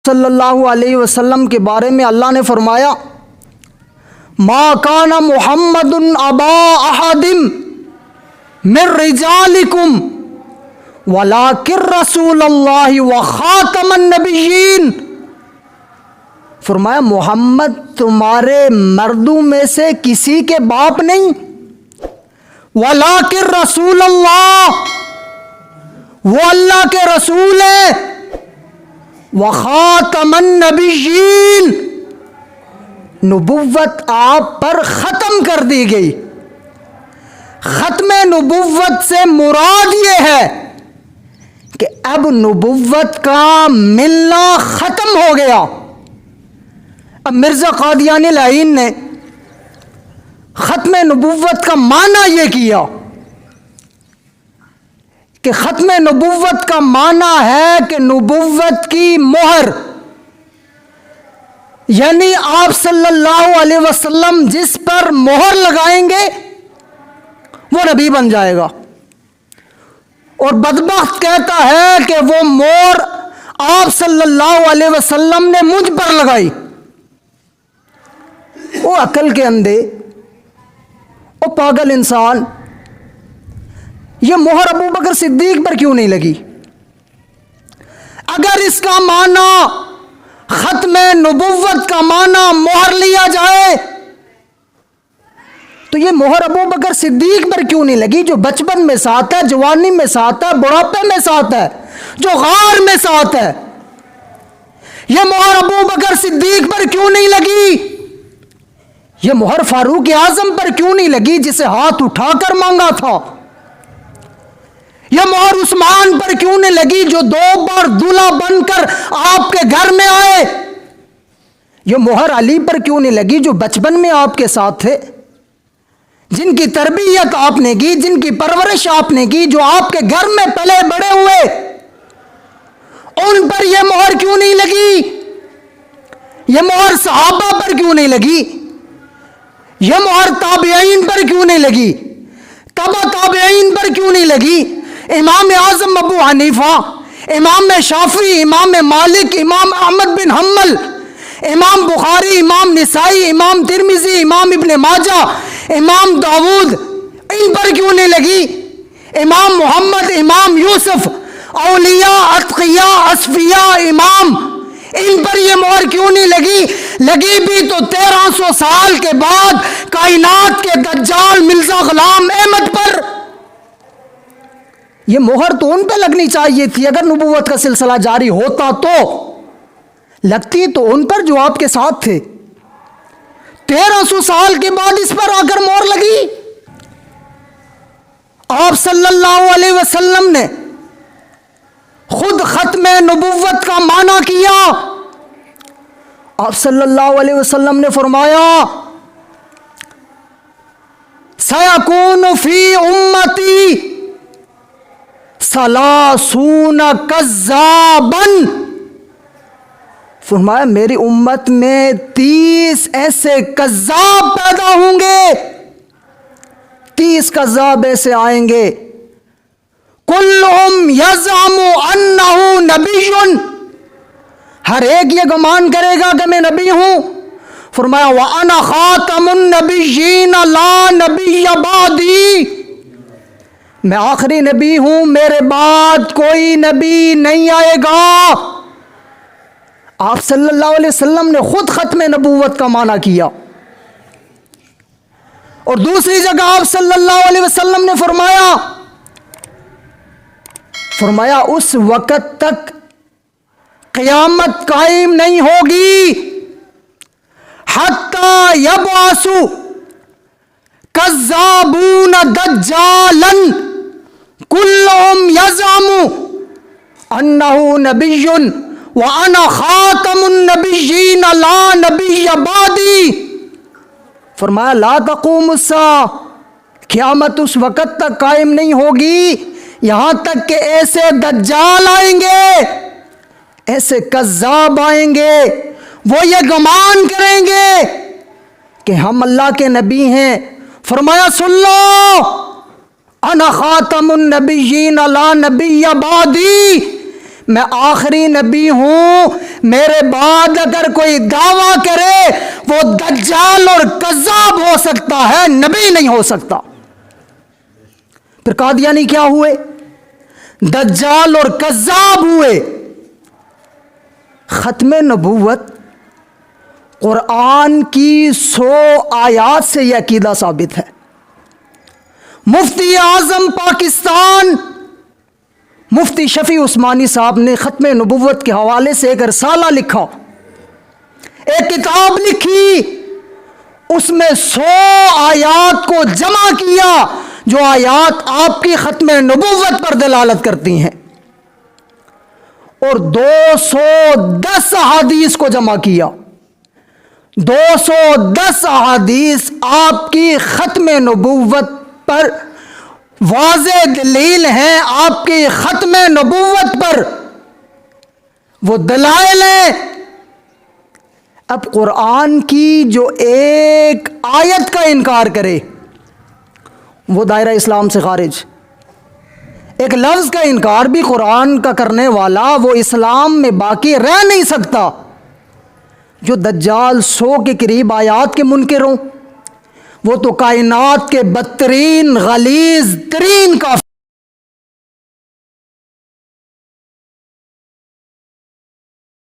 صلی اللہ علیہ وسلم کے بارے میں اللہ نے فرمایا ما کان محمد ابا احد من رجالکم ولکن رسول اللہ وخاتم النبیین۔ فرمایا محمد تمہارے مردوں میں سے کسی کے باپ نہیں، ولکن رسول اللہ، وہ اللہ کے رسول ہے، وخاتم النبیین، نبوت آپ پر ختم کر دی گئی۔ ختم نبوت سے مراد یہ ہے کہ اب نبوت کا ملنا ختم ہو گیا۔ اب مرزا قادیانی لعین نے ختم نبوت کا معنی یہ کیا کہ ختم نبوت کا معنی ہے کہ نبوت کی مہر، یعنی آپ صلی اللہ علیہ وسلم جس پر مہر لگائیں گے وہ نبی بن جائے گا، اور بدبخت کہتا ہے کہ وہ مہر آپ صلی اللہ علیہ وسلم نے مجھ پر لگائی۔ وہ عقل کے اندھے، وہ پاگل انسان، یہ مہر ابو بکر صدیق پر کیوں نہیں لگی؟ اگر اس کا معنی ختم نبوت کا معنی مہر لیا جائے تو یہ مہر ابو بکر صدیق پر کیوں نہیں لگی، جو بچپن میں ساتھ ہے، جوانی میں ساتھ ہے، بڑھاپے میں ساتھ ہے، جو غار میں ساتھ ہے؟ یہ مہر ابو بکر صدیق پر کیوں نہیں لگی؟ یہ مہر فاروق اعظم پر کیوں نہیں لگی جسے ہاتھ اٹھا کر مانگا تھا؟ یہ مہر عثمان پر کیوں نہیں لگی جو 2 بار دولہا بن کر آپ کے گھر میں آئے؟ یہ مہر علی پر کیوں نہیں لگی جو بچپن میں آپ کے ساتھ تھے، جن کی تربیت آپ نے کی، جن کی پرورش آپ نے کی، جو آپ کے گھر میں پلے بڑے ہوئے؟ ان پر یہ مہر کیوں نہیں لگی؟ یہ مہر صحابہ پر کیوں نہیں لگی؟ یہ مہر تابعین پر کیوں نہیں لگی؟ تبع تابعین پر کیوں نہیں لگی؟ امام اعظم ابو حنیفہ، امام شافعی، امام مالک، امام احمد بن حنبل، امام بخاری، امام نسائی، امام ترمذی، امام ابن ماجہ، امام داود، ان پر کیوں نہیں لگی؟ امام محمد، امام یوسف، اولیاء، اتقیاء، اصفیاء، امام، ان پر یہ مہر کیوں نہیں لگی؟ لگی بھی تو 1300 سال کے بعد کائنات کے دجال مرزا غلام احمد پر۔ یہ مہر تو ان پہ لگنی چاہیے تھی، اگر نبوت کا سلسلہ جاری ہوتا تو لگتی تو ان پر جو آپ کے ساتھ تھے۔ 1300 سال کے بعد اس پر آ کر مہر لگی۔ آپ صلی اللہ علیہ وسلم نے خود ختم نبوت کا معنی کیا۔ آپ صلی اللہ علیہ وسلم نے فرمایا سَيَكُونُ فِي أُمَّتِي 30 كَذَّابًا، فرمایا میری امت میں 30 ایسے کذاب پیدا ہوں گے، 30 کذاب ایسے آئیں گے، کلہم یزعم انہ نبی، ہر ایک یہ گمان کرے گا کہ میں نبی ہوں۔ فرمایا وَأَنَا خَاتَمُ النَّبِيِّينَ لَا نَبِيَّ بَعْدِي، میں آخری نبی ہوں، میرے بعد کوئی نبی نہیں آئے گا۔ آپ صلی اللہ علیہ وسلم نے خود ختم نبوت کا معنی کیا، اور دوسری جگہ آپ صلی اللہ علیہ وسلم نے فرمایا اس وقت تک قیامت قائم نہیں ہوگی حتی یبعث کذابون دجالا کلہم یزعم انہ نبی وَأَنَا خَاتَمُ النَّبِيِّينَ لَا نَبِيَّ بَعْدِي۔ فرمایا لا تقوم الساعہ، قیامت اس وقت تک قائم نہیں ہوگی یہاں تک کہ ایسے دجال آئیں گے، ایسے کذاب آئیں گے، وہ یہ گمان کریں گے کہ ہم اللہ کے نبی ہیں۔ فرمایا سن لو انا خاتم النبیین لا نبی بعدی، میں آخری نبی ہوں، میرے بعد اگر کوئی دعویٰ کرے وہ دجال اور کذاب ہو سکتا ہے، نبی نہیں ہو سکتا۔ پھر قادیانی کیا ہوئے؟ دجال اور کذاب ہوئے۔ ختم نبوت قرآن کی 100 آیات سے یہ عقیدہ ثابت ہے۔ مفتی اعظم پاکستان مفتی شفیع عثمانی صاحب نے ختم نبوت کے حوالے سے ایک رسالہ لکھا، ایک کتاب لکھی، اس میں 100 آیات کو جمع کیا جو آیات آپ کی ختم نبوت پر دلالت کرتی ہیں، اور 210 احادیث کو جمع کیا۔ 210 احادیث آپ کی ختم نبوت پر واضح دلیل ہیں، آپ کی ختم نبوت پر وہ دلائل ہیں۔ اب قرآن کی جو ایک آیت کا انکار کرے وہ دائرہ اسلام سے خارج، ایک لفظ کا انکار بھی قرآن کا کرنے والا وہ اسلام میں باقی رہ نہیں سکتا۔ جو دجال 100 کے قریب آیات کے منکر ہوں، وہ تو کائنات کے بدترین غلیظ ترین کافر